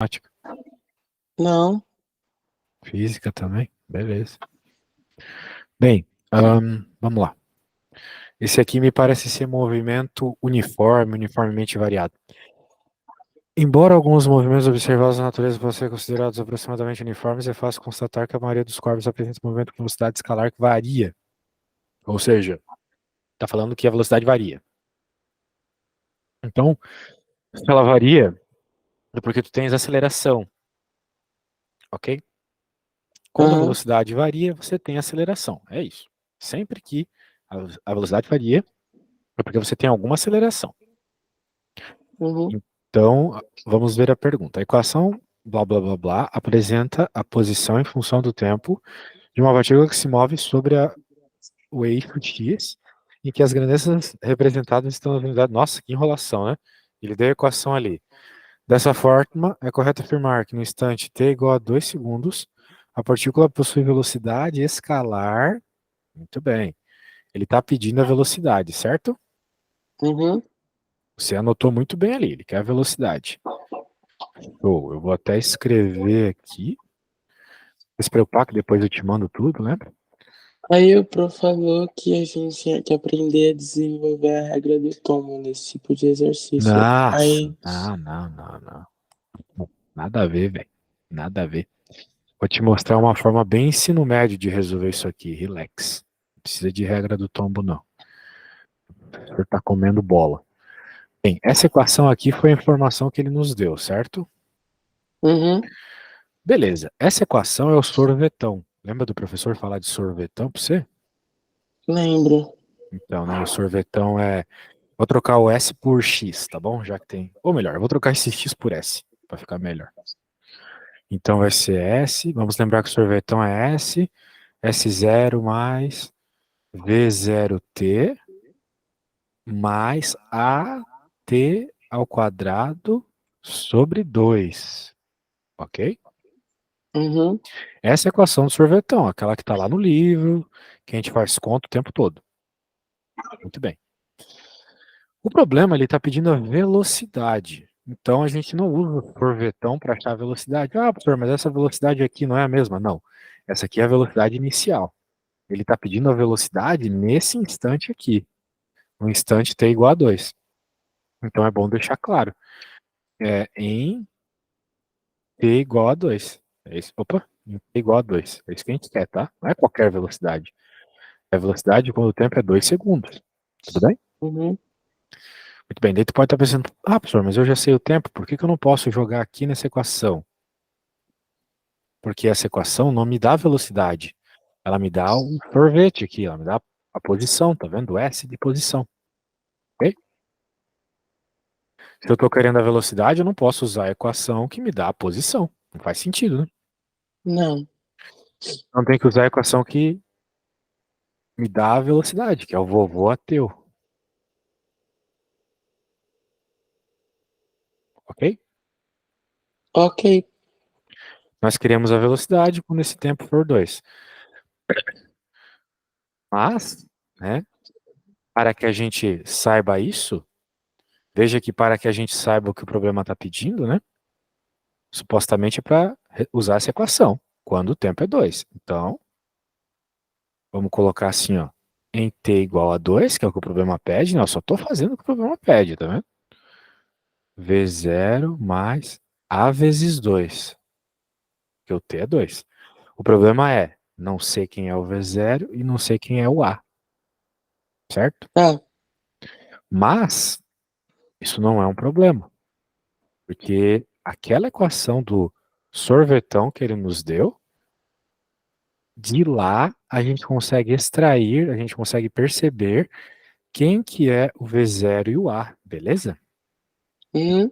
Matemática. Não. Física também? Beleza. Bem, vamos lá. Esse aqui me parece ser movimento uniforme, uniformemente variado. Embora alguns movimentos observados na natureza possam ser considerados aproximadamente uniformes, é fácil constatar que a maioria dos corpos apresenta movimento com velocidade escalar que varia. Ou seja, está falando que a velocidade varia. Então, se ela varia, é porque tu tens aceleração, ok? Quando a Aham. velocidade varia, você tem aceleração. É isso. Sempre que a velocidade varia, é porque você tem alguma aceleração. Uhum. Então, vamos ver a pergunta. A equação blá blá blá blá apresenta a posição em função do tempo de uma partícula que se move sobre o eixo x, em que as grandezas representadas estão nas unidades. Nossa, que enrolação, né? Ele deu a equação ali. Dessa forma, é correto afirmar que no instante t igual a 2 segundos, a partícula possui velocidade escalar. Muito bem. Ele está pedindo a velocidade, certo? Uhum. Você anotou muito bem ali, ele quer a velocidade. Show. Eu vou até escrever aqui. Não se preocupar que depois eu te mando tudo, né? Aí o prof falou que a gente tinha que aprender a desenvolver a regra do tombo nesse tipo de exercício. Nossa, Aí, não. Nada a ver, velho. Nada a ver. Vou te mostrar uma forma bem ensino médio de resolver isso aqui. Relax. Não precisa de regra do tombo, não. Você tá comendo bola. Bem, essa equação aqui foi a informação que ele nos deu, certo? uhum, Beleza. Essa equação é o sorvetão. Lembra do professor falar de sorvetão para você? lembro. Então, né, o sorvetão é. Vou trocar o S por X, tá bom? Já que tem. Ou melhor, eu vou trocar esse X por S, para ficar melhor. Então vai ser S. Vamos lembrar que o sorvetão é S. S0 mais V0T mais AT ao quadrado sobre 2. Ok? Uhum, Essa é a equação do sorvetão, aquela que está lá no livro, que a gente faz conta o tempo todo. Muito bem. O problema, ele está pedindo a velocidade. Então a gente não usa o sorvetão para achar a velocidade. Ah, professor, mas essa velocidade aqui não é a mesma. Não. Essa aqui é a velocidade inicial. Ele está pedindo a velocidade nesse instante aqui. No instante t igual a 2. Então é bom deixar claro. É em t igual a 2. É isso. Opa, em t igual a 2. É isso que a gente quer, tá? Não é qualquer velocidade. É a velocidade quando o tempo é 2 segundos. Tudo bem? uhum. Muito bem. Daí tu pode estar pensando, ah, professor, mas eu já sei o tempo, por que que eu não posso jogar aqui nessa equação? Porque essa equação não me dá velocidade. Ela me dá um sorvete aqui, ela me dá a posição, tá vendo? O S de posição. Ok? Se eu estou querendo a velocidade, eu não posso usar a equação que me dá a posição. Não faz sentido, né? Não. Então tem que usar a equação que me dá a velocidade, que é o vovô ateu. Ok? Ok. Nós queremos a velocidade quando esse tempo for 2. Mas, né, para que a gente saiba isso, veja que para que a gente saiba o que o problema está pedindo, né? Supostamente é para usar essa equação, quando o tempo é 2. Então, vamos colocar assim, ó, em t igual a 2, que é o que o problema pede, né? Eu só estou fazendo o que o problema pede, tá vendo? V0 mais A vezes 2, que o t é 2. O problema é, não sei quem é o V0 e não sei quem é o A, certo? Tá. Mas, isso não é um problema, porque aquela equação do sorvetão que ele nos deu, de lá a gente consegue extrair, a gente consegue perceber quem que é o V0 e o A, beleza? Uhum.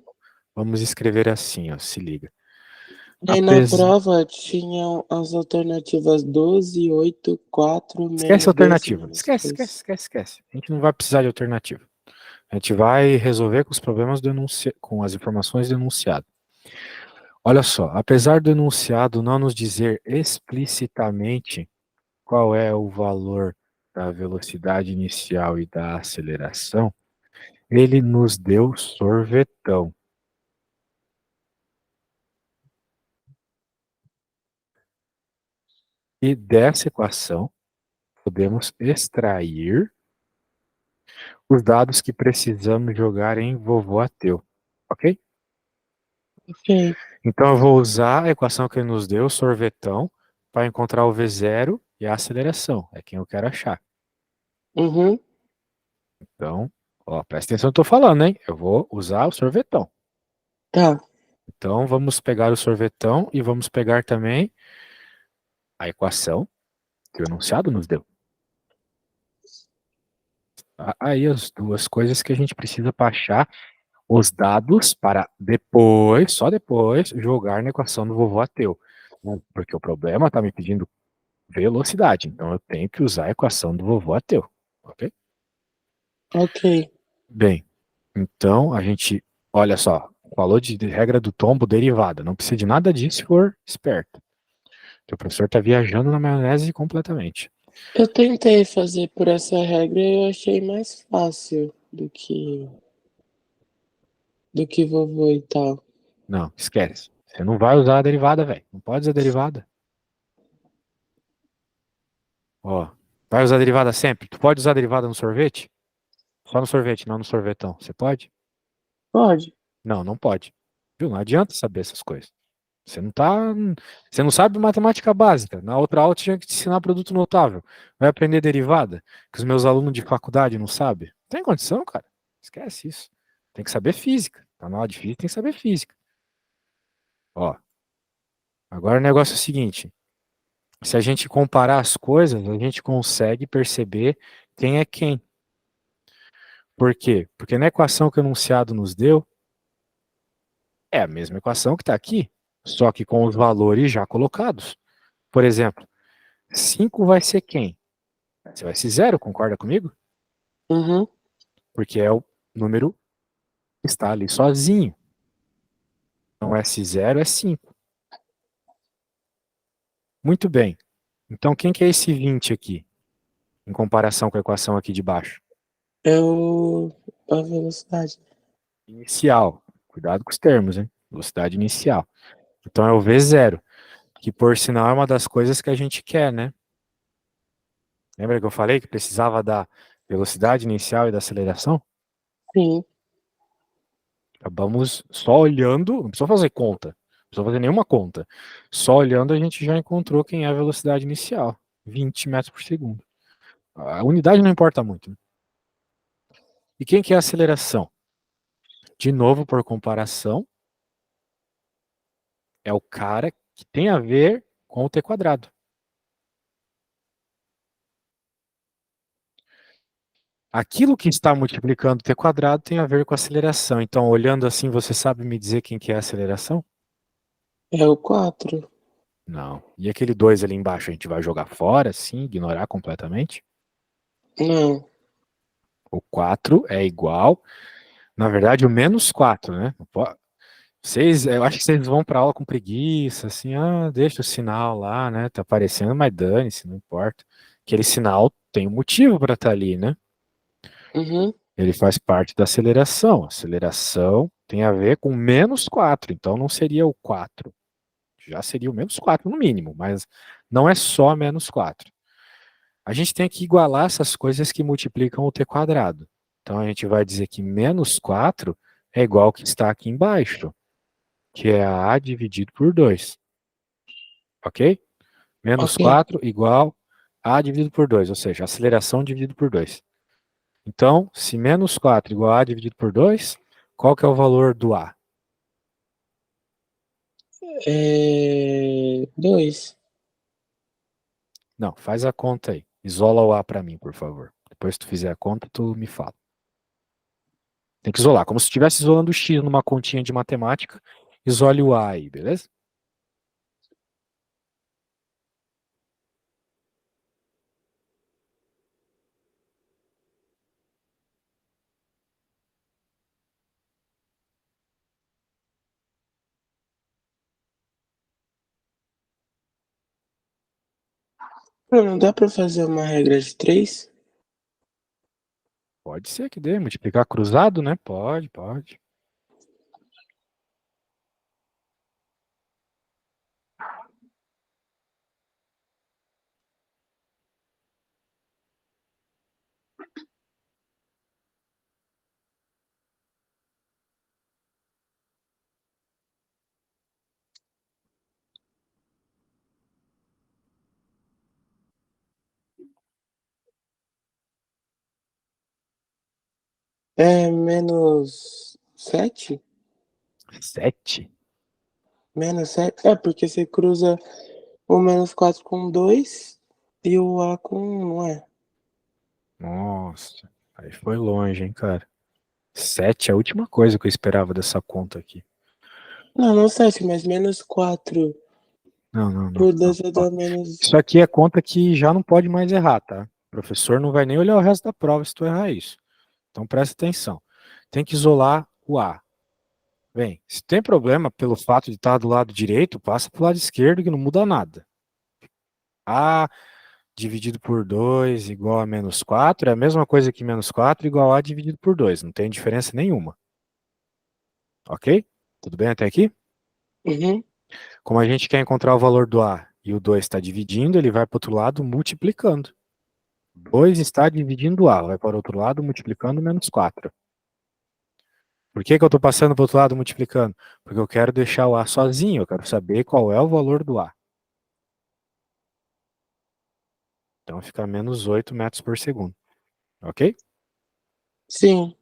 Vamos escrever assim, ó, se liga. Aí na Apesar... prova tinham as alternativas 12, 8, 4, Esquece a menos 2 e alternativa. menos Esquece, esquece, 3. esquece, esquece. A gente não vai precisar de alternativa. A gente vai resolver com os problemas com as informações do enunciado. Olha só, apesar do enunciado não nos dizer explicitamente qual é o valor da velocidade inicial e da aceleração, ele nos deu sorvetão. E dessa equação, podemos extrair os dados que precisamos jogar em vovô ateu, ok? Ok. Então eu vou usar a equação que ele nos deu, sorvetão, para encontrar o V0 e a aceleração. É quem eu quero achar. Uhum. Então, ó, presta atenção no que eu tô falando, hein? Eu vou usar o sorvetão. Tá. Então vamos pegar o sorvetão e vamos pegar também a equação que o enunciado nos deu. Aí as duas coisas que a gente precisa para achar os dados para depois, só depois, jogar na equação do vovô ateu. Porque o problema está me pedindo velocidade, então eu tenho que usar a equação do vovô ateu, ok? Ok. Bem, então a gente, olha só, falou de regra do tombo derivada, não precisa de nada disso se for esperto. O professor está viajando na maionese completamente. Eu tentei fazer por essa regra e eu achei mais fácil do que vovô e tal. Não, esquece. Você não vai usar a derivada, velho. Não pode usar a derivada. Ó, vai usar a derivada sempre? Tu pode usar a derivada no sorvete? Só no sorvete, não no sorvetão. Você pode? Pode. Não, não pode. Viu? Não adianta saber essas coisas. Você não tá. Você não sabe matemática básica. Na outra aula eu tinha que te ensinar produto notável. Vai aprender derivada, que os meus alunos de faculdade não sabem. Tem condição, cara. Esquece isso. Tem que saber física. Tá na aula de física, tem que saber física. Ó, agora o negócio é o seguinte. Se a gente comparar as coisas, a gente consegue perceber quem é quem. Por quê? Porque na equação que o enunciado nos deu, é a mesma equação que está aqui, só que com os valores já colocados. Por exemplo, 5 vai ser quem? Você vai ser zero, concorda comigo? Uhum. Porque é o número que está ali sozinho. Então, S0 é 5. Muito bem. Então, quem que é esse 20 aqui, em comparação com a equação aqui de baixo? É a velocidade. Inicial. Cuidado com os termos, hein? Velocidade inicial. Então, é o V0, que por sinal é uma das coisas que a gente quer, né? Lembra que eu falei que precisava da velocidade inicial e da aceleração? Sim. Acabamos só olhando, não precisa fazer conta, não precisa fazer nenhuma conta. Só olhando a gente já encontrou quem é a velocidade inicial, 20 metros por segundo. A unidade não importa muito, né? E quem que é a aceleração? De novo, por comparação, é o cara que tem a ver com o t quadrado. Aquilo que está multiplicando o t quadrado tem a ver com a aceleração. Então, olhando assim, você sabe me dizer quem que é a aceleração? É o 4. Não. E aquele 2 ali embaixo a gente vai jogar fora, sim, ignorar completamente? Não. O 4 é igual, na verdade, o menos 4, né? Vocês, eu acho que vocês vão para aula com preguiça, assim, deixa o sinal lá, né? Tá aparecendo, mas dane-se, não importa. Aquele sinal tem um motivo para estar ali, né? Uhum. Ele faz parte da aceleração. Aceleração tem a ver com menos 4, então não seria o 4. Já seria o menos 4 no mínimo, mas não é só menos 4. A gente tem que igualar essas coisas que multiplicam o t quadrado. Então a gente vai dizer que menos 4 é igual ao que está aqui embaixo, que é a dividido por 2. Ok? Menos Ok. 4 igual a dividido por 2, ou seja, aceleração dividido por 2. Então, se menos 4 igual a dividido por 2, qual que é o valor do a? 2. Não, faz a conta aí. Isola o a para mim, por favor. Depois que tu fizer a conta, tu me fala. Tem que isolar, como se estivesse isolando o x numa continha de matemática. Isole o a aí, beleza? Não dá pra fazer uma regra de 3? Pode ser que dê. Multiplicar cruzado, né? Pode, pode. É menos 7? 7? Menos 7? É, porque você cruza o menos 4 com 2 e o A com 1, não é? Nossa, aí foi longe, hein, cara. 7 é a última coisa que eu esperava dessa conta aqui. Não, não 7, mas menos 4 Não, não, não, por não. 2 vai Ó, dar menos. isso aqui é conta que já não pode mais errar, tá? O professor não vai nem olhar o resto da prova se tu errar isso. Então presta atenção. Tem que isolar o A. Bem, se tem problema pelo fato de estar do lado direito, passa pro lado esquerdo que não muda nada. A dividido por 2 igual a menos 4 é a mesma coisa que menos 4 igual a dividido por 2. Não tem diferença nenhuma. Ok? Tudo bem até aqui? Uhum. Como a gente quer encontrar o valor do A e o 2 está dividindo, ele vai para o outro lado multiplicando. 2 está dividindo A, vai para o outro lado multiplicando menos 4. Por que eu estou passando para o outro lado multiplicando? Porque eu quero deixar o A sozinho, eu quero saber qual é o valor do A. Então fica menos 8 metros por segundo. Ok? Sim.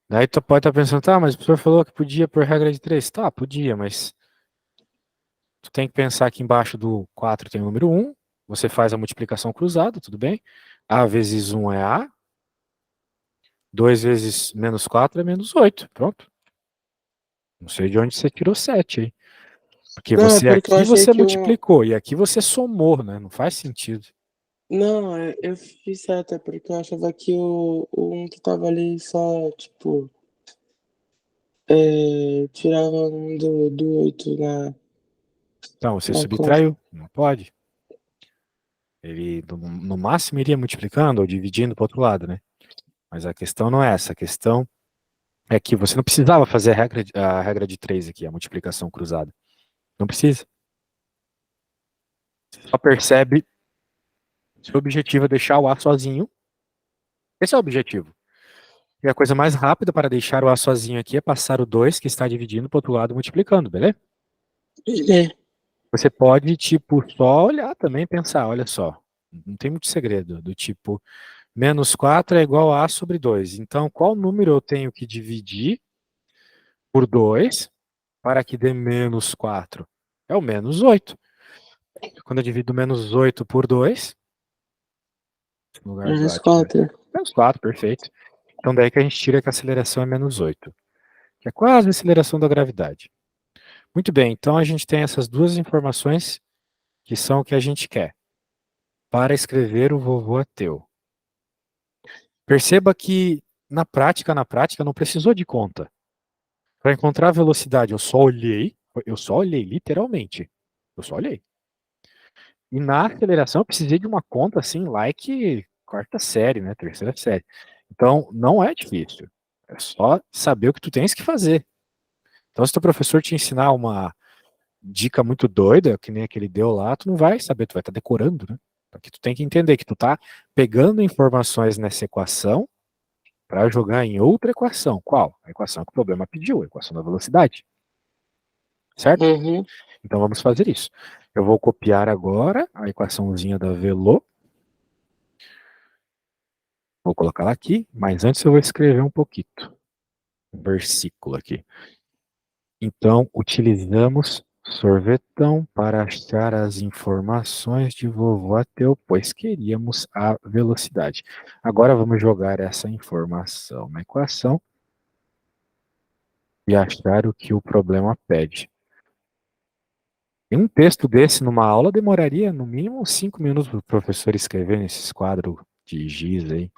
Daí tu pode estar pensando, tá, mas o professor falou que podia por regra de 3. Tá, podia, mas tu tem que pensar que embaixo do 4 tem o número 1, você faz a multiplicação cruzada, tudo bem? A vezes 1 é A, 2 vezes menos 4 é menos 8. Pronto. Não sei de onde você tirou 7 aí. Porque Não, é você porque eu aqui achei você que um. multiplicou e aqui você somou, né? Não faz sentido. Não, eu fiz certo, é porque eu achava que o um que tava ali só, tipo, tirava um do 8 Então, você na conta. subtraiu. Não pode. Ele, no máximo, iria multiplicando ou dividindo para o outro lado, né? Mas a questão não é essa. A questão é que você não precisava fazer a regra de 3 aqui, a multiplicação cruzada. Não precisa. Só percebe que o objetivo é deixar o A sozinho. Esse é o objetivo. E a coisa mais rápida para deixar o A sozinho aqui é passar o 2 que está dividindo para o outro lado multiplicando, beleza? É. Você pode, tipo, só olhar também e pensar, olha só, não tem muito segredo, do tipo, menos 4 é igual a sobre 2. Então, qual número eu tenho que dividir por 2 para que dê menos 4? É o menos 8. Quando eu divido menos 8 por 2, no lugar do A Menos tiver 4. menos 4, perfeito. Então, daí que a gente tira que a aceleração é menos 8, que é quase a aceleração da gravidade. Muito bem, então a gente tem essas duas informações que são o que a gente quer para escrever o vovô ateu. Perceba que na prática, não precisou de conta. Para encontrar a velocidade, eu só olhei, literalmente. Eu só olhei. E na aceleração, eu precisei de uma conta assim, like quarta série, né? Terceira série. Então, não é difícil. É só saber o que tu tens que fazer. Então, se o professor te ensinar uma dica muito doida, que nem aquele deu lá, tu não vai saber, tu vai estar decorando, né? Porque tu tem que entender que tu tá pegando informações nessa equação para jogar em outra equação. Qual? A equação que o problema pediu, a equação da velocidade. Certo? Uhum. Então vamos fazer isso. Eu vou copiar agora a equaçãozinha da Velo. Vou colocar ela aqui, mas antes eu vou escrever um pouquinho. Um versículo aqui. Então, utilizamos sorvetão para achar as informações de vovô Ateu, pois queríamos a velocidade. Agora vamos jogar essa informação na equação e achar o que o problema pede. E um texto desse numa aula demoraria no mínimo uns 5 minutos para o professor escrever nesses quadros de giz aí.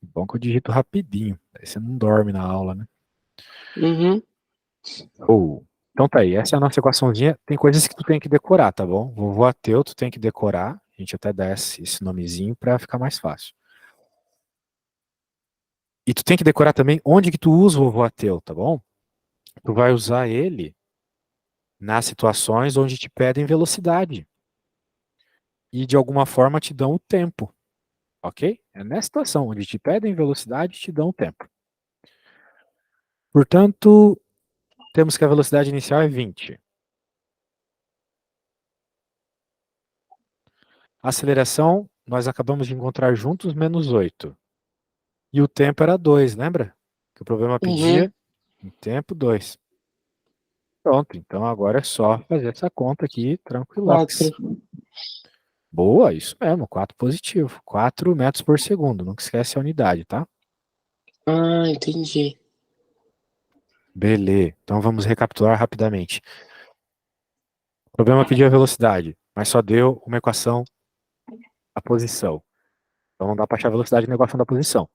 Bom que eu digito rapidinho, aí você não dorme na aula, né? Uhum. Ou, então tá aí, essa é a nossa equaçãozinha. Tem coisas que tu tem que decorar, tá bom? Vovô ateu, tu tem que decorar. A gente até dá esse nomezinho para ficar mais fácil. E tu tem que decorar também onde que tu usa o vovô ateu, tá bom? Tu vai usar ele nas situações onde te pedem velocidade e de alguma forma te dão o tempo, ok? É nessa situação onde te pedem velocidade e te dão o tempo. Portanto, temos que a velocidade inicial é 20. A aceleração, nós acabamos de encontrar juntos menos 8. E o tempo era 2, lembra? Que o problema Uhum. pedia em tempo 2. Pronto, então agora é só fazer essa conta aqui, tranquilox. 4. Boa, isso mesmo, 4 positivo. 4 metros por segundo, nunca esquece a unidade, tá? Ah, entendi. Beleza, então vamos recapitular rapidamente. O problema pediu a velocidade, mas só deu uma equação da posição. Então não dá para achar a velocidade na equação da posição.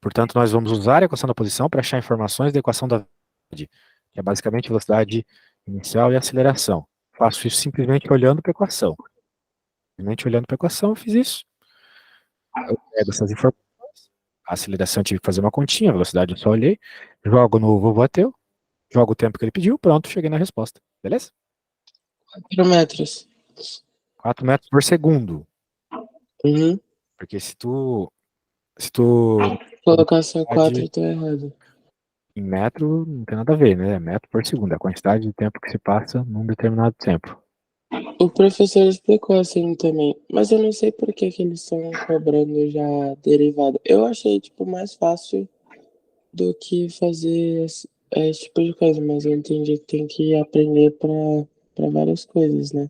Portanto, nós vamos usar a equação da posição para achar informações da equação da velocidade, que é basicamente velocidade inicial e aceleração. Faço isso simplesmente olhando para a equação. Simplesmente olhando para a equação, eu fiz isso. Eu pego essas informações. A aceleração eu tive que fazer uma continha, a velocidade eu só olhei. Jogo no vovô ateu, jogo o tempo que ele pediu, pronto, cheguei na resposta. Beleza? 4 metros. 4 metros por segundo. Uhum. Porque se tu Colocar só 4 velocidade tá errado. em metro, não tem nada a ver, né? É metro por segundo, é a quantidade de tempo que se passa num determinado tempo. O professor explicou assim também, mas eu não sei por que que eles estão cobrando já derivada. Eu achei, tipo, mais fácil do que fazer esse tipo de coisa, mas eu entendi que tem que aprender pra várias coisas, né?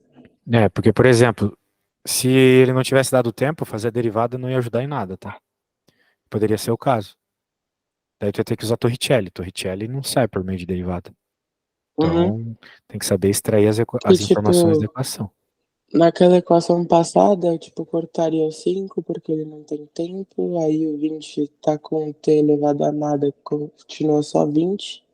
É, porque, por exemplo, se ele não tivesse dado tempo, fazer a derivada não ia ajudar em nada, tá? Poderia ser o caso. Daí tu ia ter que usar Torricelli. Torricelli não sai por meio de derivada. Uhum. Então, tem que saber extrair Que, as informações da tipo, equação. naquela equação passada, eu, tipo, cortaria o 5 porque ele não tem tempo, aí o 20 tá com t elevado a nada, continua só 20.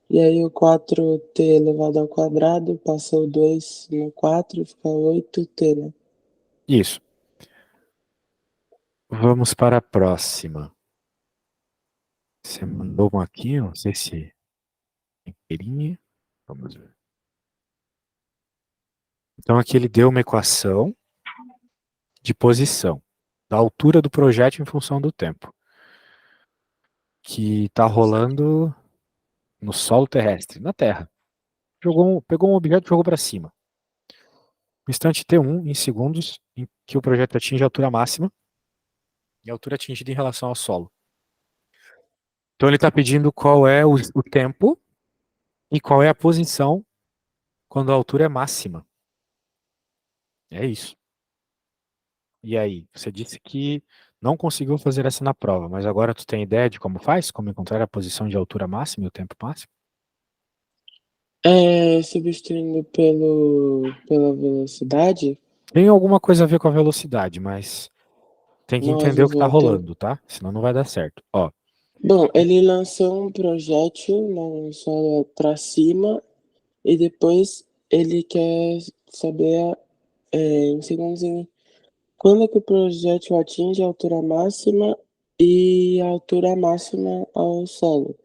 E aí o 4t elevado ao quadrado, passa o 2 no 4, fica 8t, né? Isso. Vamos para a próxima. Você mandou uma aqui, não sei se é inteirinha. Vamos ver. Então, aqui ele deu uma equação de posição da altura do projétil em função do tempo, que está rolando no solo terrestre, na Terra. Pegou um objeto e jogou para cima. No instante T1, em segundos, em que o projeto atinge a altura máxima e a altura atingida em relação ao solo. Então ele está pedindo qual é o tempo e qual é a posição quando a altura é máxima. É isso. E aí, você disse que não conseguiu fazer essa na prova, mas agora tu tem ideia de como faz? Como encontrar a posição de altura máxima e o tempo máximo? Substituindo pela velocidade, Tem alguma coisa a ver com a velocidade, mas tem que nós entender o que está vovô. rolando, tá? Senão não vai dar certo. Ó, Bom, ele lançou um projétil, lançou pra cima, e depois ele quer saber, em segundos, quando é que o projétil atinge a altura máxima e a altura máxima ao solo.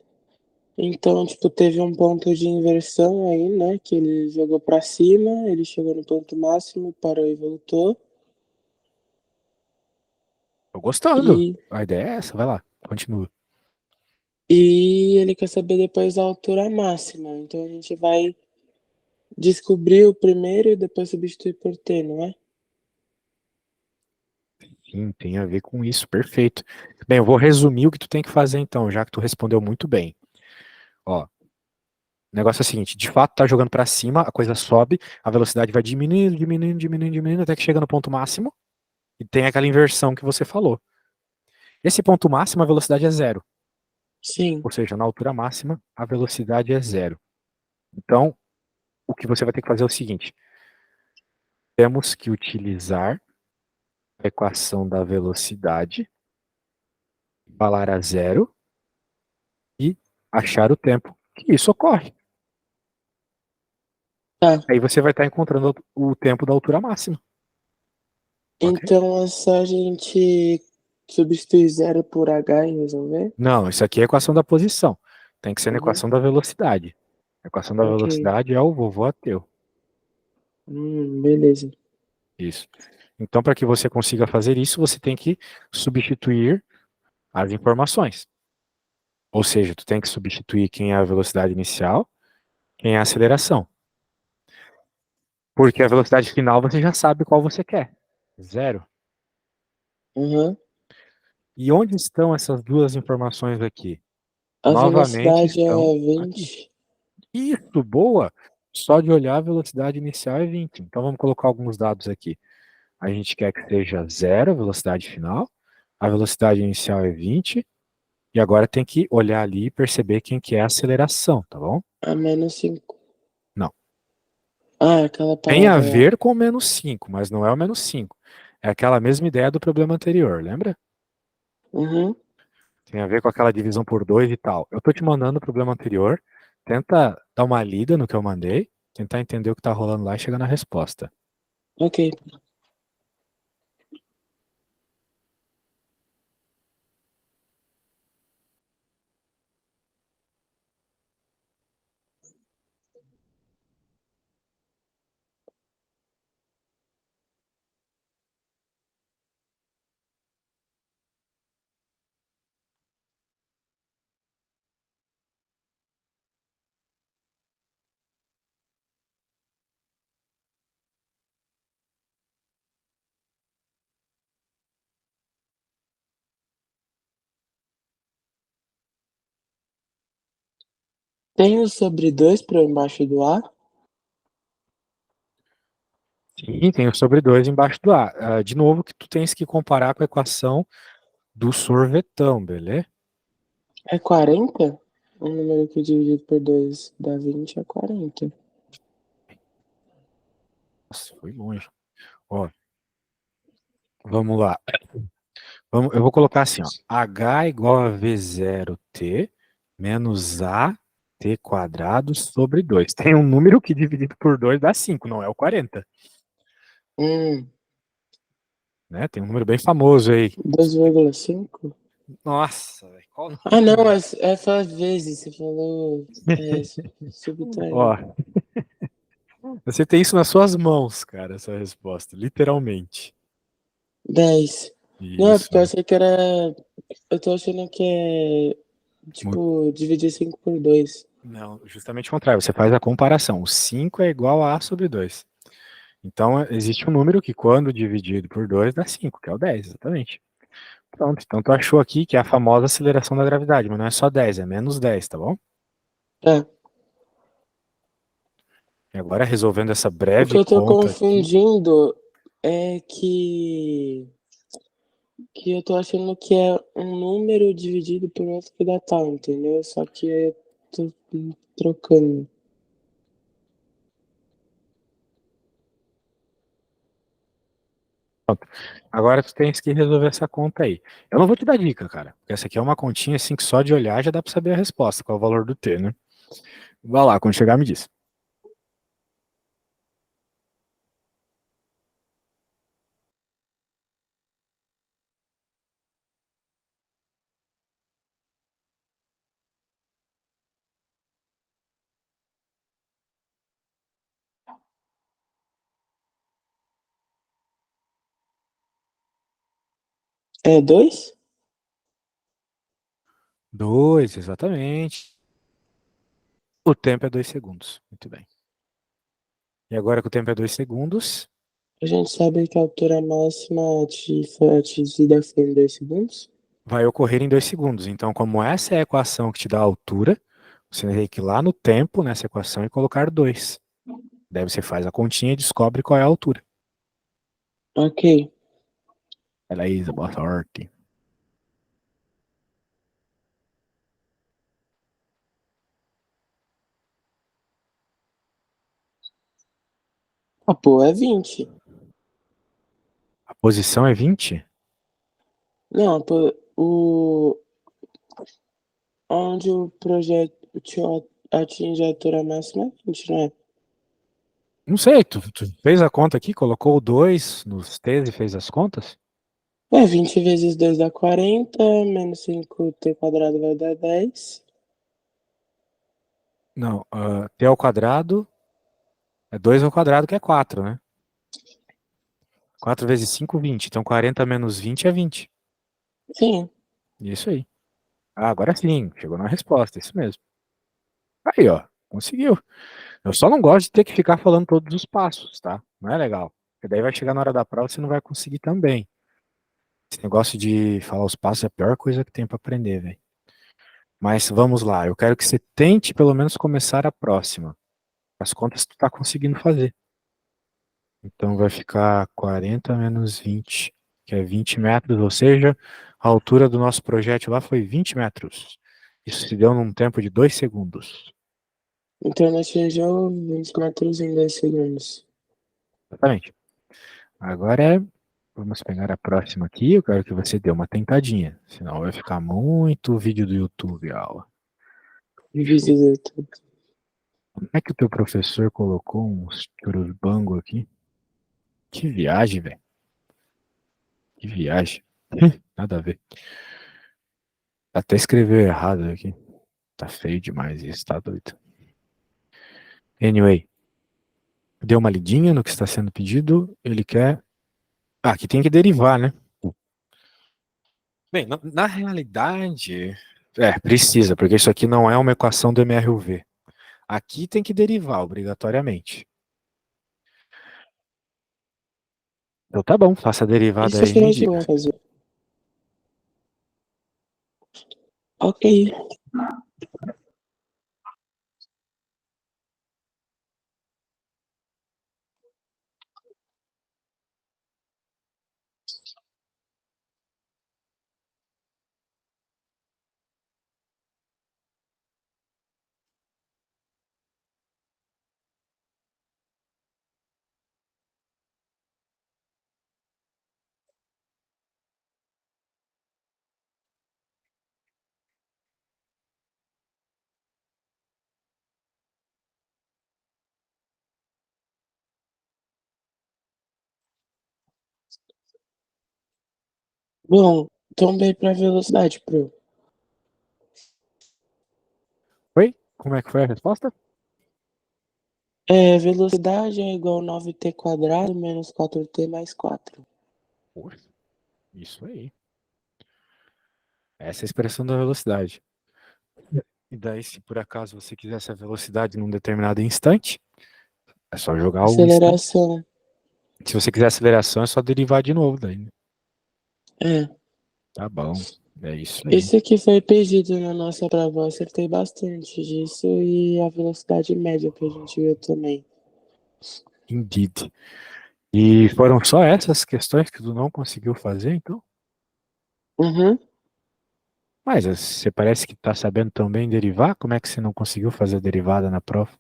Então, tipo, teve um ponto de inversão aí, né? Que ele jogou pra cima, ele chegou no ponto máximo, parou e voltou. tô gostando. E, A ideia é essa, vai lá, continua. e ele quer saber depois a altura máxima. Então a gente vai descobrir o primeiro e depois substituir por T, não é? Sim, tem a ver com isso, perfeito. Bem, eu vou resumir o que tu tem que fazer então, já que tu respondeu muito bem. Ó, o negócio é o seguinte, de fato tá jogando pra cima, a coisa sobe, a velocidade vai diminuindo, diminuindo, diminuindo, diminuindo, até que chega no ponto máximo e tem aquela inversão que você falou. Esse ponto máximo, a velocidade é zero. Sim. Ou seja, na altura máxima, a velocidade é zero. Então, o que você vai ter que fazer é o seguinte, temos que utilizar a equação da velocidade, igualar a zero e achar o tempo que isso ocorre. Tá. Aí você vai estar encontrando o tempo da altura máxima, ok? Então é só a gente substituir zero por H e resolver? Não, isso aqui é a equação da posição. Tem que ser na Uhum. equação da velocidade. A equação da Ok. velocidade é o vovô ateu. Beleza. Isso. Então, para que você consiga fazer isso, você tem que substituir as informações. Ou seja, tu tem que substituir quem é a velocidade inicial, quem é a aceleração. Porque a velocidade final você já sabe qual você quer. Zero. Uhum. E onde estão essas duas informações aqui? A Novamente velocidade estão é aqui. 20. Isso, boa! Só de olhar a velocidade inicial é 20. Então vamos colocar alguns dados aqui. A gente quer que seja zero a velocidade final, a velocidade inicial é 20, e agora tem que olhar ali e perceber quem que é a aceleração, tá bom? A menos 5. Não. Ah, aquela Tem a palavra lá. ver com o menos 5, mas não é o menos 5. É aquela mesma ideia do problema anterior, lembra? Uhum. Tem a ver com aquela divisão por 2 e tal. Eu tô te mandando o problema anterior, tenta dar uma lida no que eu mandei, tentar entender o que tá rolando lá e chegar na resposta. Ok. Tem o sobre 2 para embaixo do A? Sim, tem o sobre 2 embaixo do A. De novo, que tu tens que comparar com a equação do sorvetão, beleza? É 40? Um número que dividido por 2 dá 20 é 40. Nossa, foi longe. Ó, vamos lá. Eu vou colocar assim, ó. H igual a V0T menos AT quadrado sobre 2. Tem um número que dividido por 2 dá 5, não é o 40. Hum, Né? Tem um número bem famoso aí. 2,5? Nossa, velho, qual o Ah, não, número? é só vezes. Você falou subtraindo. Ó, você tem isso nas suas mãos, cara, essa resposta, literalmente. 10. Não, é porque eu Isso. achei que era. Eu tô achando que é. Tipo, dividir 5 por 2. Não, justamente o contrário, você faz a comparação. O 5 é igual a A sobre 2. Então, existe um número que, quando dividido por 2 dá 5, que é o 10, exatamente. Pronto, então tu achou aqui que é a famosa aceleração da gravidade, mas não é só 10, é menos 10, tá bom? Tá. E agora, resolvendo essa O que breve eu tô conta aqui, confundindo é que eu tô achando que é um número dividido por outro que dá tal, entendeu? Só que aí eu tô trocando. agora tu tens que resolver essa conta aí. Eu não vou te dar dica, cara, porque essa aqui é uma continha assim que só de olhar já dá pra saber a resposta, qual é o valor do T, né? Vai lá, quando chegar me diz. É 2? 2, exatamente. O tempo é 2 segundos. Muito bem. E agora que o tempo é 2 segundos, A gente sabe que a altura máxima foi atingida foi em 2 segundos? vai ocorrer em 2 segundos. Então, como essa é a equação que te dá a altura, você tem que ir lá no tempo nessa equação e colocar 2. Daí você faz a continha e descobre qual é a altura. Ok. Beleza, boa sorte. Ah, pô, é 20. A posição é 20? Não, pô, onde o projeto atinge a altura máxima é 20, não é? Não sei, tu fez a conta aqui, colocou o 2 nos T's e fez as contas? É, 20 vezes 2 dá 40, menos 5t quadrado vai dar 10. Não, T ao quadrado é 2 ao quadrado, que é 4, né? 4 vezes 5, 20. Então 40 menos 20 é 20. Sim. Isso aí. Ah, agora sim, chegou na resposta, isso mesmo. Aí, ó, conseguiu. Eu só não gosto de ter que ficar falando todos os passos, tá? Não é legal. Porque daí vai chegar na hora da prova e você não vai conseguir também. Esse negócio de falar os passos é a pior coisa que tem pra aprender, velho. Mas vamos lá, eu quero que você tente pelo menos começar a próxima. As contas tu tá conseguindo fazer. Então vai ficar 40 menos 20, que é 20 metros, ou seja, a altura do nosso projétil lá foi 20 metros. Isso se deu num tempo de 2 segundos. Então nós atingiu 20 metros em 10 segundos. Exatamente. Agora vamos pegar a próxima aqui. Eu quero que você dê uma tentadinha. Senão vai ficar muito vídeo do YouTube a aula. Deixa eu... Visita. Como é que o teu professor colocou uns churusbango aqui? Que viagem, velho. Que viagem. Nada a ver. Até escreveu errado aqui. Tá feio demais isso, tá doido. Anyway, deu uma lidinha no que está sendo pedido. Ele quer. Ah, aqui tem que derivar, né? Bem, na realidade. É, precisa, porque isso aqui não é uma equação do MRUV. Aqui tem que derivar, obrigatoriamente. Então tá bom, faça a derivada Isso aí e que me a gente vai diga. fazer. Ok. Bom, também para velocidade, pro. Oi? Como é que foi a resposta? Velocidade é igual a 9t quadrado menos 4t mais 4. Poxa, isso aí. Essa é a expressão da velocidade. E daí, se por acaso você quiser essa velocidade num determinado instante, é só jogar o instante. Aceleração. Se você quiser aceleração, é só derivar de novo daí, né? É. Tá bom. É isso aí. Esse aqui foi pedido na nossa prova. Eu acertei bastante disso e a velocidade média que a gente viu também. Indeed. E foram só essas questões que tu não conseguiu fazer, então? Uhum. Mas você parece que tá sabendo tão bem derivar. Como é que você não conseguiu fazer a derivada na prova?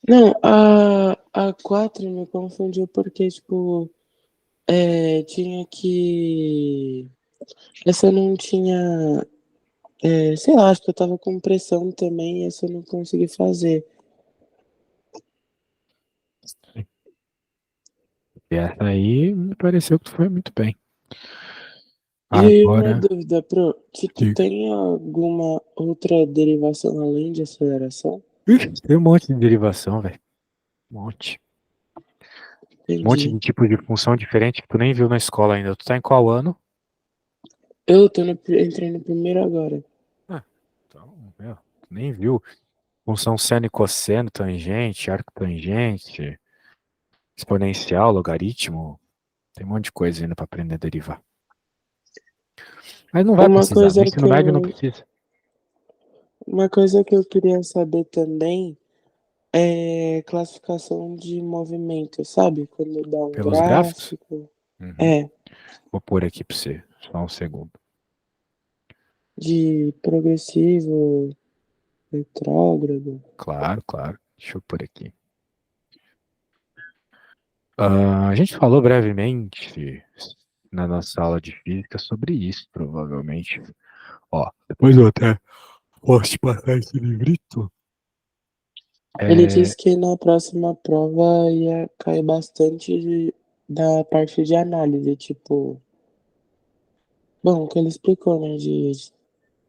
Não, a 4 me confundiu porque, tipo, tinha que. Essa eu não tinha. Sei lá, acho que eu tava com pressão também, e essa eu não consegui fazer. E essa aí me pareceu que tu foi muito bem. E aí, uma Agora, dúvida, pro, tipo, diga. tem alguma outra derivação além de aceleração? Ixi, tem um monte de derivação, velho. Um monte. Um monte de Entendi. tipo de função diferente que tu nem viu na escola ainda. Tu tá em qual ano? Eu tô no, entrei no primeiro agora. Ah, então, meu, tu nem viu. Função seno e cosseno, tangente, arco tangente, exponencial, logaritmo. Tem um monte de coisa ainda pra aprender a derivar. Mas não vai Uma precisar. No coisa ensino que médio não eu, precisa. uma coisa que eu queria saber também é classificação de movimento, sabe? Quando dá um Pelos gráficos? gráfico. Uhum. É, Vou pôr aqui pra você. Só um segundo. de progressivo, retrógrado. Claro, claro. Deixa eu pôr aqui. A gente falou brevemente na nossa aula de física sobre isso, provavelmente. Ó, depois eu até posso te passar esse livrito. Ele É, disse que na próxima prova ia cair bastante da parte de análise, tipo, bom, o que ele explicou, né,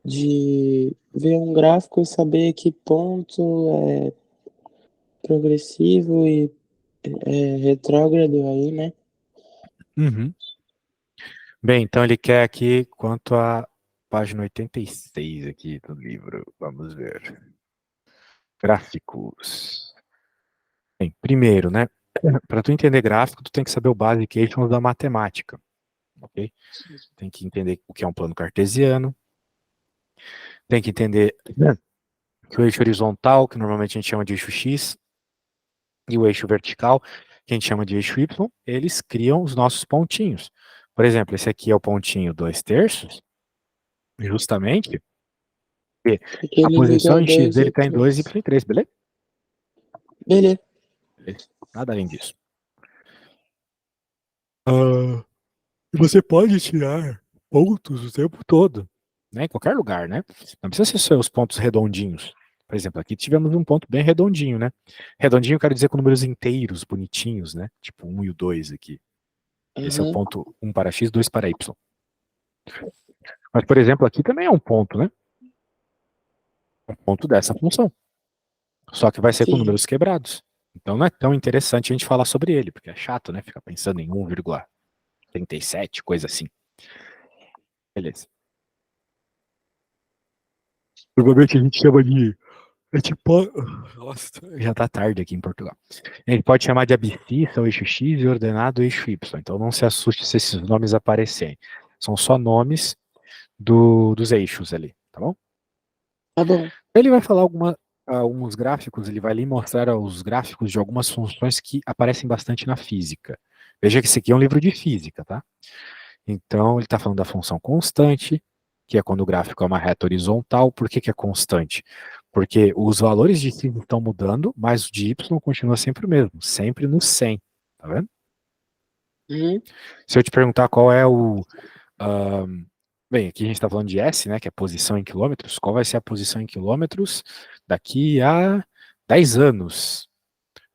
de ver um gráfico e saber que ponto é progressivo e retrógrado aí, né? uhum. Bem, então ele quer aqui quanto à página 86 aqui do livro. Vamos ver. Gráficos. Bem, primeiro, né? Para tu entender gráfico, tu tem que saber o basic da matemática. ok? Tem que entender o que é um plano cartesiano, tem que entender que o eixo horizontal, que normalmente a gente chama de eixo X, e o eixo vertical, que a gente chama de eixo Y, eles criam os nossos pontinhos. Por exemplo, esse aqui é o pontinho 2/3, justamente porque Porque a ele liga posição o em X 2 e dele o está em 2 e 3. Y3, beleza? Beleza. Beleza. Nada além disso. Você pode tirar pontos o tempo todo, né? Em qualquer lugar, né? Não precisa ser só os pontos redondinhos. Por exemplo, aqui tivemos um ponto bem redondinho, né? Redondinho eu quero dizer com números inteiros, bonitinhos, né? Tipo 1 e o 2 aqui. Esse é o Aham. ponto 1 para x, 2 para y. Mas, por exemplo, aqui também é um ponto, né? Um ponto dessa função. Só que vai ser com Sim. números quebrados. Então não é tão interessante a gente falar sobre ele, porque é chato, né? Ficar pensando em 1,37, coisa assim. Beleza. Normalmente a gente chama de. É tipo. Nossa, já tá tarde aqui em Portugal. A gente pode chamar de abscissa o eixo X e ordenado o eixo Y. Então não se assuste se esses nomes aparecerem. São só nomes dos eixos ali, tá bom? Tá bom. Ele vai falar alguns gráficos, ele vai lhe mostrar os gráficos de algumas funções que aparecem bastante na física. Veja que esse aqui é um livro de física, tá? Então, ele está falando da função constante, que é quando o gráfico é uma reta horizontal. Por que, que é constante? Porque os valores de x estão mudando, mas o de y continua sempre o mesmo, sempre no 100, tá vendo? Uhum. Se eu te perguntar qual é o... bem, aqui a gente está falando de S, né, que é posição em quilômetros. Qual vai ser a posição em quilômetros daqui a 10 anos?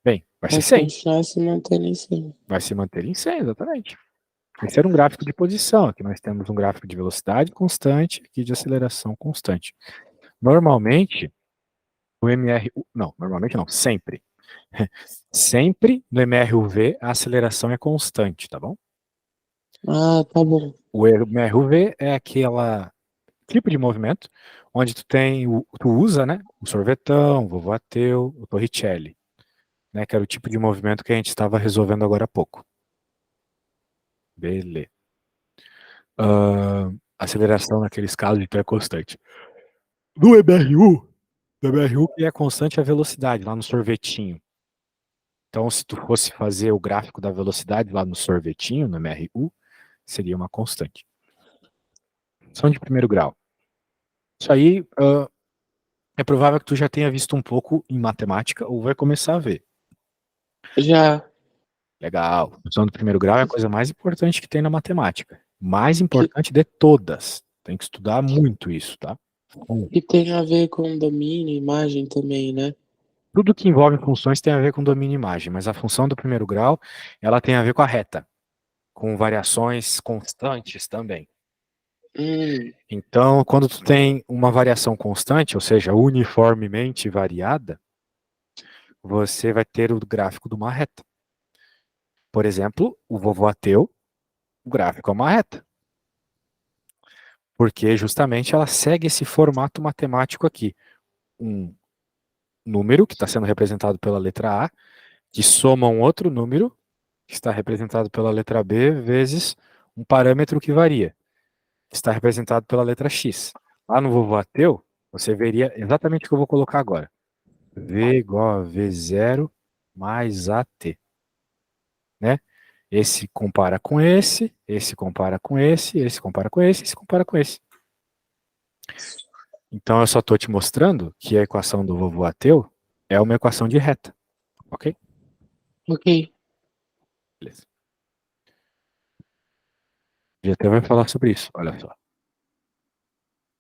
Bem, vai ser Vai 100. continuar se mantendo em cima. Vai se manter em 100, exatamente. Esse era um gráfico de posição. Aqui nós temos um gráfico de velocidade constante e de aceleração constante. Normalmente, o MRU. Não, normalmente não, sempre. Sempre no MRUV a aceleração é constante, tá bom? Ah, tá bom. O MRUV é aquela tipo de movimento onde tu usa, né, o sorvetão, o vovô Ateu, o Torricelli, né, que era o tipo de movimento que a gente estava resolvendo agora há pouco. Beleza. Aceleração naqueles casos então é constante. No MRU que é constante a velocidade lá no sorvetinho. Então, se tu fosse fazer o gráfico da velocidade lá no sorvetinho, no MRU, seria uma constante. Função de primeiro grau. Isso aí é provável que tu já tenha visto um pouco em matemática ou vai começar a ver. Já. Legal. Função do primeiro grau é a coisa mais importante que tem na matemática. Mais Que, importante de todas. Tem que estudar muito isso, tá? que tem a ver com domínio, imagem também, né? Tudo que envolve funções tem a ver com domínio e imagem, mas a função do primeiro grau, ela tem a ver com a reta, com variações constantes também. Hum. Então, quando tu tem uma variação constante, ou seja, uniformemente variada, você vai ter o gráfico de uma reta. Por exemplo, o vovô ateu, o gráfico é uma reta. Porque justamente ela segue esse formato matemático aqui. Um número, que está sendo representado pela letra A, que soma um outro número, que está representado pela letra B, vezes um parâmetro que varia, que está representado pela letra X. Lá no vovô ateu, você veria exatamente o que eu vou colocar agora. V igual a V0 mais AT, né? Esse compara com esse compara com esse compara com esse compara com esse. Então eu só estou te mostrando que a equação do vovô ateu é uma equação de reta, ok? Ok. Beleza. Já até vai falar sobre isso, olha só.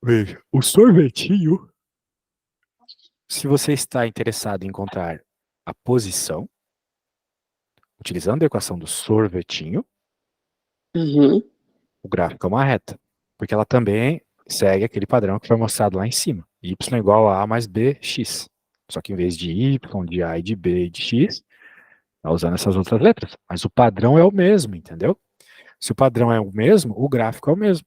Veja, o sorvetinho, se você está interessado em encontrar a posição, utilizando a equação do sorvetinho, Uhum. o gráfico é uma reta, porque ela também segue aquele padrão que foi mostrado lá em cima. Y igual a mais bx. Só que em vez de y, de a e de b e de x, está usando essas outras letras. Mas o padrão é o mesmo, entendeu? Se o padrão é o mesmo, o gráfico é o mesmo.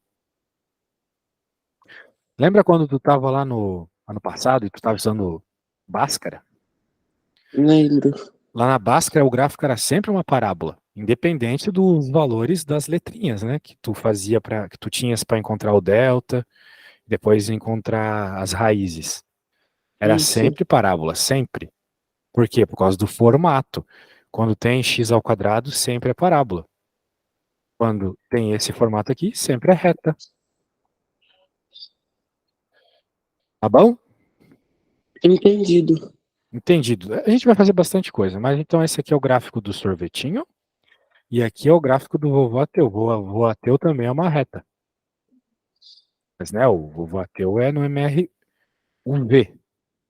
Lembra quando tu estava lá no ano passado e tu estava usando Bhaskara? Lembro. Lá na Bhaskara o gráfico era sempre uma parábola. independente dos valores das letrinhas, né? Que tu fazia para que tu tinhas para encontrar o delta, depois encontrar as raízes. Era Isso. sempre parábola, sempre. Por quê? Por causa do formato. Quando tem x ao quadrado, sempre é parábola. Quando tem esse formato aqui, sempre é reta. Tá bom? Entendido. Entendido. A gente vai fazer bastante coisa, mas então esse aqui é o gráfico do sorvetinho e aqui é o gráfico do vovô ateu. O vovô ateu também é uma reta. Mas, né, o vovô ateu é no MRUV.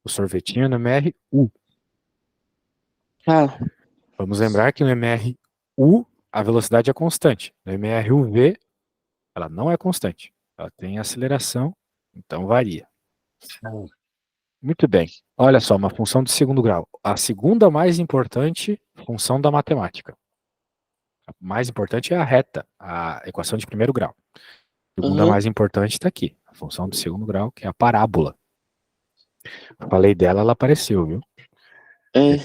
O sorvetinho é no MRU. Ah, Vamos lembrar que no MRU a velocidade é constante. No MRUV ela não é constante. Ela tem aceleração, então varia. Muito bem. Olha só, uma função de segundo grau. A segunda mais importante função da matemática. A mais importante é a reta, a equação de primeiro grau. A segunda aham. mais importante está aqui, a função de segundo grau, que é a parábola. Falei dela, ela apareceu, viu? É.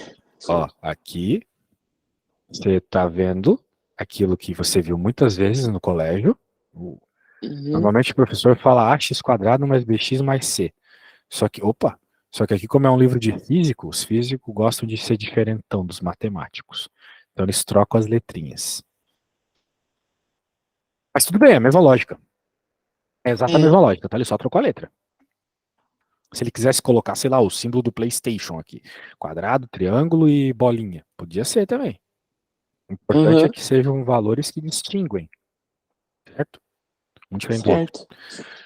Ó, aqui você está vendo aquilo que você viu muitas vezes no colégio. Uhum. Normalmente o professor fala ax quadrado mais bx mais c. Só que aqui, como é um livro de físico, os físicos gostam de ser diferentão dos matemáticos. Então eles trocam as letrinhas. Mas tudo bem, é a mesma lógica. É exata a É. mesma lógica, tá? Ele só trocou a letra. Se ele quisesse colocar, sei lá, o símbolo do PlayStation aqui, quadrado, triângulo e bolinha, podia ser também. O importante é Aham. que sejam valores que distinguem, certo? Um diferente do outro. Certo.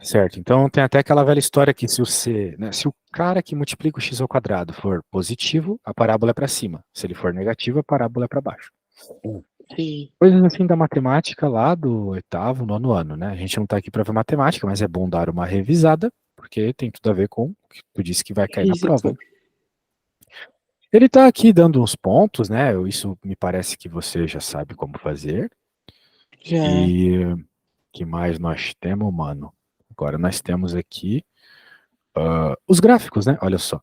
Certo. Então tem até aquela velha história que se o cara que multiplica o x ao quadrado for positivo, a parábola é para cima. Se ele for negativo, a parábola é para baixo. Sim. Coisas assim da matemática lá do oitavo, nono ano, né? A gente não está aqui para ver matemática, mas é bom dar uma revisada, porque tem tudo a ver com o que tu disse que vai cair na prova. Física. Ele está aqui dando uns pontos, né? Isso me parece que você já sabe como fazer. Já. E que mais nós temos, mano? Agora nós temos aqui os gráficos, né? Olha só.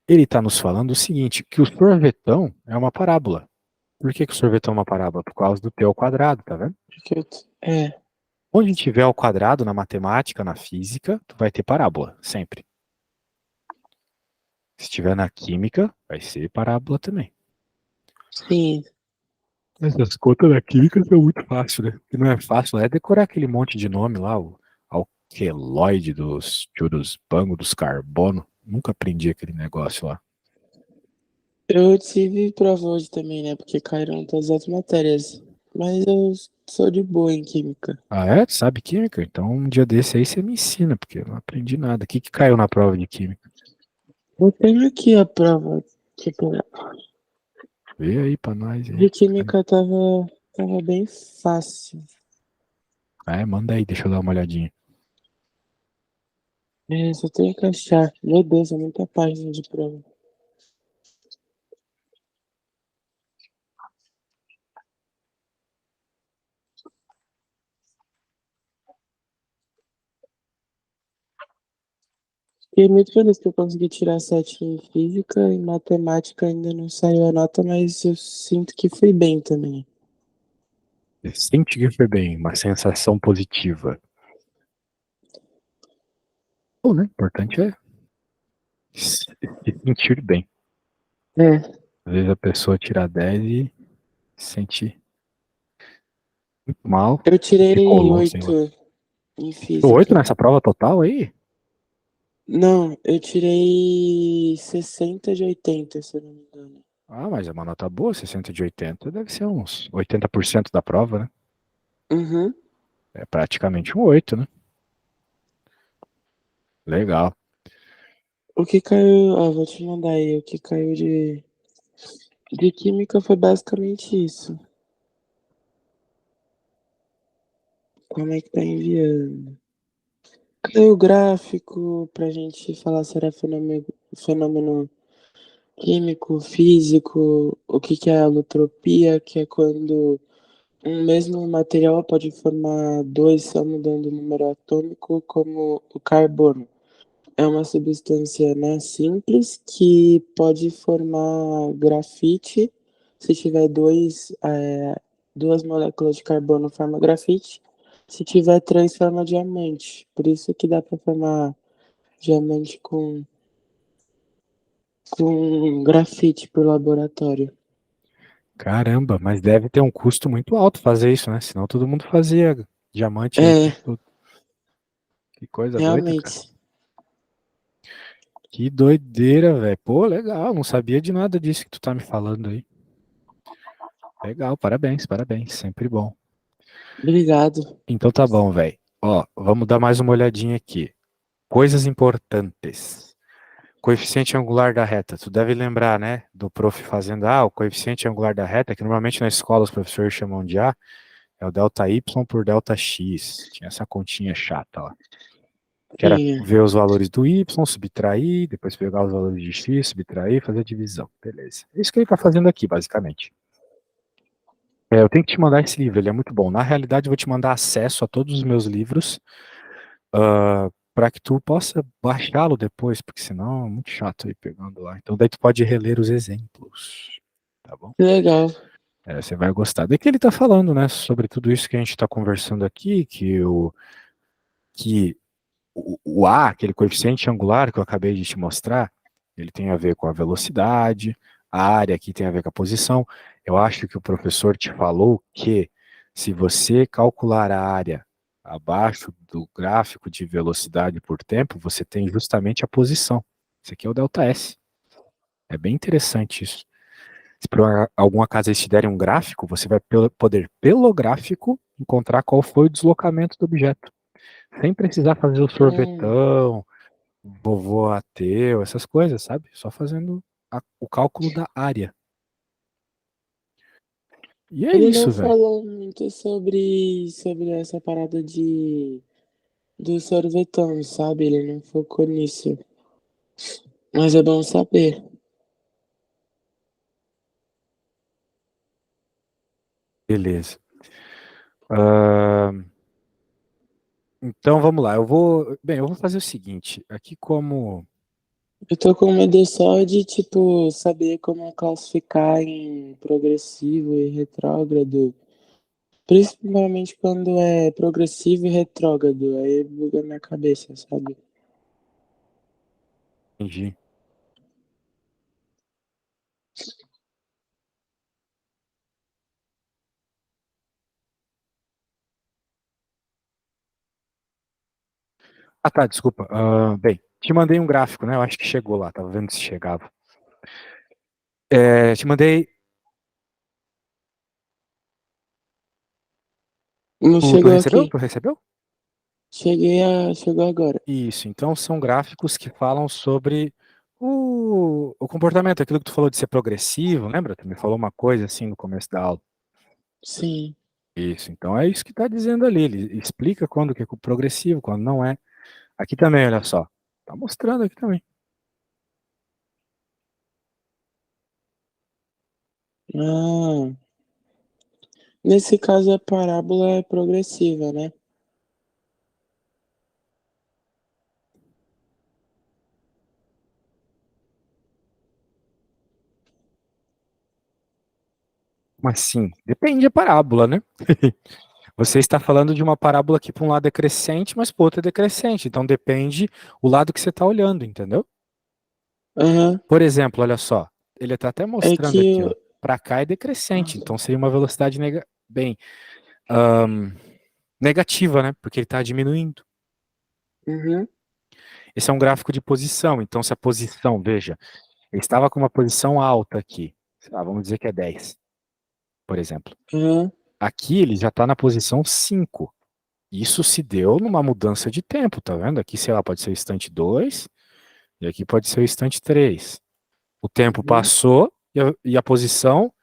Ele está nos falando o seguinte, que o sorvetão é uma parábola. Por que o sorvetão é uma parábola? Por causa do t ao quadrado, tá vendo? Porque é. Onde tiver ao quadrado na matemática, na física, tu vai ter parábola, sempre. Se tiver na química, vai ser parábola também. Sim. Essas contas da química são muito fáceis, né? O que não é fácil é decorar aquele monte de nome lá, o alqueloide dos bango dos carbono. Nunca aprendi aquele negócio lá. Eu tive prova hoje também, né? Porque caíram todas as matérias. Mas eu sou de boa em química. Ah, é? Tu sabe química? Então um dia desse aí você me ensina, porque eu não aprendi nada. O que que caiu na prova de química? Eu tenho aqui a prova. Tipo, Vê aí pra nós aí. de química tava bem fácil. Ah, manda aí, deixa eu dar uma olhadinha. É, só tenho que achar. Meu Deus, é muita página de prova. Fiquei muito feliz que eu consegui tirar 7 em física. Em matemática ainda não saiu a nota, mas eu sinto que fui bem também. Sente que foi bem, uma sensação positiva. Bom, né? O importante é se sentir bem. É, Às vezes a pessoa tira 10 e se sente muito mal, eu tirei tricolor, sei lá. 8 em Tirou 8 física. nessa prova total aí? Não, eu tirei 60 de 80, se eu não me engano. Ah, mas é uma nota boa, 60 de 80. Deve ser uns 80% da prova, né? Uhum. É praticamente um 8, né? Legal. O que caiu, ó, vou te mandar aí, o que caiu de química foi basicamente isso. Como é que tá enviando? Caiu o gráfico pra gente falar se era fenômeno químico, físico, o que que é a alotropia, que é quando um mesmo material pode formar dois só mudando o número atômico, como o carbono. É uma substância, né, simples que pode formar grafite Se tiver duas moléculas de carbono, forma grafite. Se tiver três, forma diamante. Por isso que dá para formar diamante com grafite por laboratório. Caramba, mas deve ter um custo muito alto fazer isso, né? Senão todo mundo fazia diamante aí o É, tempo todo. Que coisa doida, cara. realmente. Que doideira, velho. Pô, legal. Não sabia de nada disso que tu tá me falando aí. Legal, parabéns, parabéns. Sempre bom. Obrigado. Então tá bom, velho. Ó, vamos dar mais uma olhadinha aqui. Coisas importantes. Coeficiente angular da reta. Tu deve lembrar, né? Do prof fazendo, o coeficiente angular da reta, que normalmente na escola os professores chamam de A, é o delta Y por delta X. Tinha essa continha chata lá. Que era Tinha. ver os valores do Y, subtrair, depois pegar os valores de X, subtrair, fazer a divisão. Beleza. É isso que ele está fazendo aqui, basicamente. Eu tenho que te mandar esse livro, ele é muito bom. Na realidade, eu vou te mandar acesso a todos os meus livros, para que tu possa baixá-lo depois, porque senão é muito chato ir pegando lá. Então daí tu pode reler os exemplos, tá bom? Que legal. Você vai gostar. Daí que ele está falando, né, sobre tudo isso que a gente está conversando aqui, que o A, aquele coeficiente angular que eu acabei de te mostrar, ele tem a ver com a velocidade, a área aqui tem a ver com a posição. Eu acho que o professor te falou que se você calcular a área abaixo do gráfico de velocidade por tempo, você tem justamente a posição. Isso aqui é o delta S. É bem interessante isso. Se por algum acaso eles te derem um gráfico, você vai poder, pelo gráfico, encontrar qual foi o deslocamento do objeto. Sem precisar fazer o Hum, sorvetão, vovô ateu, essas coisas, sabe? Só fazendo o cálculo da área. E é ele não isso, velho. falou muito sobre essa parada do sorvetão, sabe? Ele não focou nisso. Mas é bom saber. Beleza. Então vamos lá. Eu vou fazer o seguinte. Aqui como Eu tô com medo só de, tipo, saber como classificar em progressivo e retrógrado. Principalmente quando é progressivo e retrógrado. Aí buga minha cabeça, sabe? entendi. Ah, tá, desculpa. Bem, te mandei um gráfico, né? Eu acho que chegou lá. Tava vendo se chegava. Te mandei. Não Tu chegou recebeu? aqui. Tu recebeu? Chegou agora. Isso. Então são gráficos que falam sobre o comportamento, aquilo que tu falou de ser progressivo, lembra? Tu me falou uma coisa assim no começo da aula. Sim. Isso, então é isso que está dizendo ali. Ele explica quando que é progressivo, quando não é. Aqui também, olha só. Tá mostrando aqui também. Ah, nesse caso a parábola é progressiva, né? Mas sim, depende da parábola, né? Você está falando de uma parábola que para um lado é crescente, mas para o outro é decrescente. Então depende o lado que você está olhando, entendeu? Aham. Por exemplo, olha só. Ele está até É mostrando que aqui, ó. eu. Para cá é decrescente, então seria uma velocidade bem, ahn, negativa, né? Porque ele está diminuindo. Uhum. Esse é um gráfico de posição. Então, se a posição, veja, ele estava com uma posição alta aqui. Sei lá, vamos dizer que é 10, por exemplo. Aham. Aqui ele já está na posição 5. Isso se deu numa mudança de tempo, tá vendo? Aqui, sei lá, pode ser o instante 2 e aqui pode ser o instante 3. O tempo Uhum. passou e a posição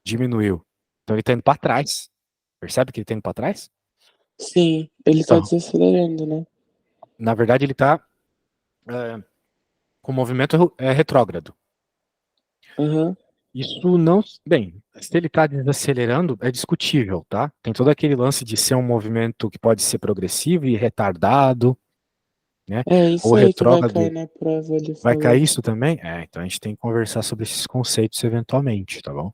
diminuiu. Então ele está indo para trás. Percebe que ele está indo para trás? Sim, ele tá Então, desacelerando, né? na verdade, ele está com movimento retrógrado. Aham. Isso não. Bem, se ele está desacelerando, é discutível, tá? Tem todo aquele lance de ser um movimento que pode ser progressivo e retardado, né? É Ou isso aí que vai cair retrógrado. na prova, ele Vai cair falou. isso também? Então a gente tem que conversar sobre esses conceitos eventualmente, tá bom?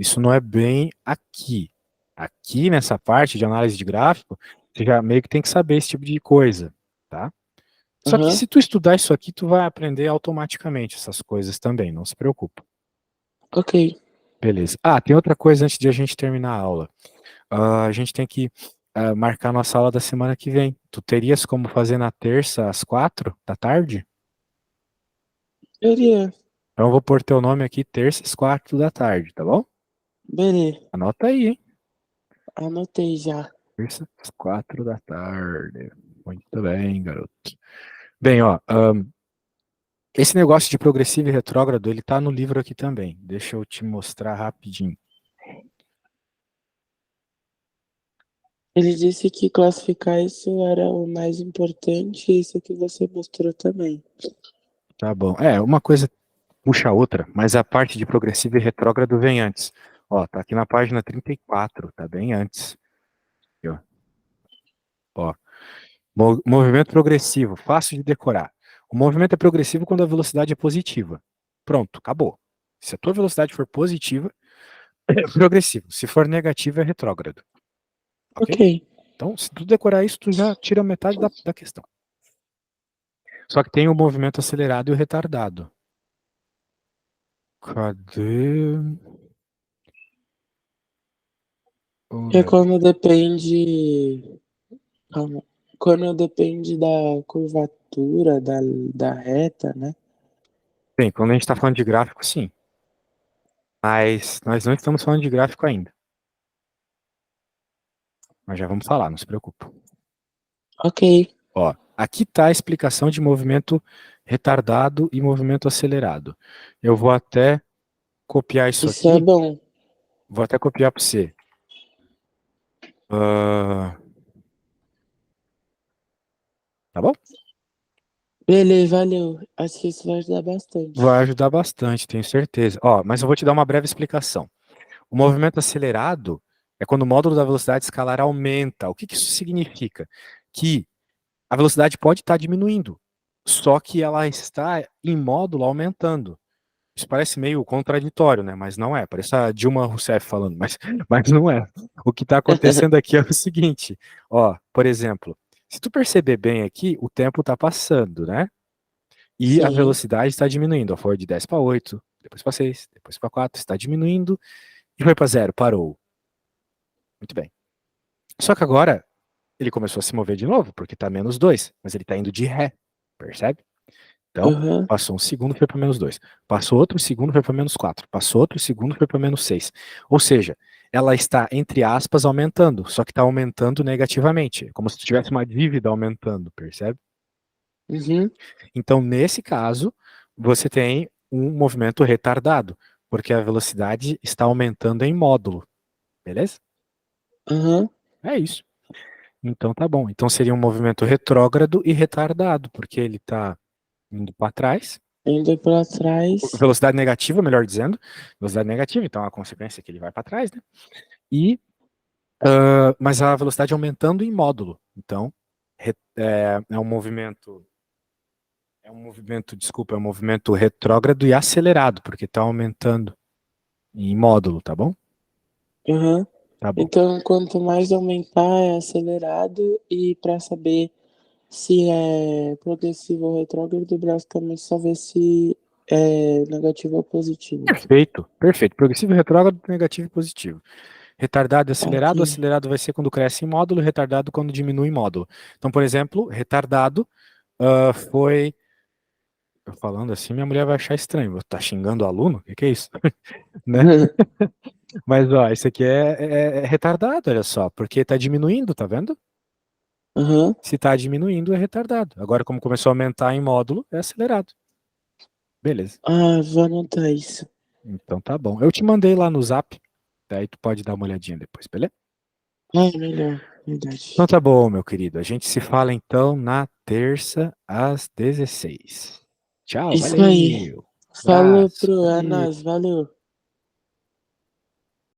Isso não é bem aqui. Aqui nessa parte de análise de gráfico, você já meio que tem que saber esse tipo de coisa, tá? Só que Aham, se tu estudar isso aqui, tu vai aprender automaticamente essas coisas também, não se preocupa. ok. Beleza. Ah, tem outra coisa antes de a gente terminar a aula. A gente tem que marcar nossa aula da semana que vem. Tu terias como fazer na terça às 4 da tarde? Seria. Então eu vou pôr teu nome aqui, terça às 4 da tarde, tá bom? Beleza. Anota aí, hein? Anotei já. Terça às 4 da tarde. Muito bem, garoto. Bem, ó, esse negócio de progressivo e retrógrado, ele tá no livro aqui também. Deixa eu te mostrar rapidinho. Ele disse que classificar isso era o mais importante, e isso que você mostrou também. Tá bom. É, uma coisa puxa a outra, mas a parte de progressivo e retrógrado vem antes. Ó, tá aqui na página 34, tá bem antes. Aqui, ó. Movimento progressivo, fácil de decorar. O movimento é progressivo quando a velocidade é positiva. Pronto, acabou. Se a tua velocidade for positiva, é progressivo. Se for negativa, é retrógrado. Ok. Ok? Então, se tu decorar isso, tu já tira metade da questão. Só que tem o movimento acelerado e o retardado. Cadê? É Olha. quando depende. Calma. Quando depende da curvatura da reta, né? Bem, quando a gente está falando de gráfico, sim. Mas nós não estamos falando de gráfico ainda. Mas já vamos falar, não se preocupe. Ok. Ó, aqui está a explicação de movimento retardado e movimento acelerado. Eu vou até copiar isso Isso é aqui. bom. Vou até copiar para você. Tá bom? Beleza, valeu. Acho que isso vai ajudar Vai bastante. ajudar bastante, tenho certeza. Ó, mas eu vou te dar uma breve explicação. O movimento acelerado é quando o módulo da velocidade escalar aumenta. O que que isso significa? Que a velocidade pode estar diminuindo, só que ela está em módulo aumentando. Isso parece meio contraditório, né? Mas não é. Parece a Dilma Rousseff falando, mas não é. O que está acontecendo aqui é o seguinte, ó, por exemplo, se tu perceber bem aqui, o tempo está passando, né? E a Sim. velocidade está diminuindo. Ó, foi de 10 para 8, depois para 6, depois para 4, está diminuindo e foi para 0, parou. Muito bem. Só que agora ele começou a se mover de novo, porque está menos 2, mas ele está indo de ré, percebe? Então, Aham. passou um segundo, foi para menos 2. Passou outro segundo, foi para menos 4. Passou outro segundo, foi para menos 6. Ou seja, ela está, entre aspas, aumentando, só que está aumentando negativamente. É como se tivesse uma dívida aumentando, percebe? Uhum. Então, nesse caso, você tem um movimento retardado, porque a velocidade está aumentando em módulo, beleza? Aham. É isso. Então tá bom. Então seria um movimento retrógrado e retardado, porque ele está indo para trás. Indo pra trás. Velocidade negativa, melhor dizendo. Velocidade negativa, então a consequência é que ele vai para trás, né? E, mas a velocidade aumentando em módulo. Então, é um movimento. Desculpa, é um movimento retrógrado e acelerado, porque está aumentando em módulo, tá bom? Aham. Tá bom. Então, quanto mais aumentar, é acelerado. E para saber se é progressivo ou retrógrado, basicamente só ver se é negativo ou positivo. Perfeito, perfeito. Progressivo, retrógrado, negativo e positivo. Retardado e Ok. acelerado. Acelerado vai ser quando cresce em módulo, retardado quando diminui em módulo. Então, por exemplo, retardado foi. Eu falando assim, minha mulher vai achar estranho. Tá xingando o aluno? O que, que é isso? Né? Mas, ó, isso aqui é retardado, olha só, porque tá diminuindo, tá vendo? Aham. Se tá diminuindo, é retardado. Agora, como começou a aumentar em módulo, é acelerado. Beleza. Ah, vou anotar isso. Então tá bom. Eu te mandei lá no Zap, daí tu pode dar uma olhadinha depois, beleza? Ah, melhor. Então Verdade. tá bom, meu querido. A gente se fala então na terça às 16. Tchau, Isso aí. valeu. Falou Abraço, pro. É valeu. nóis. Valeu.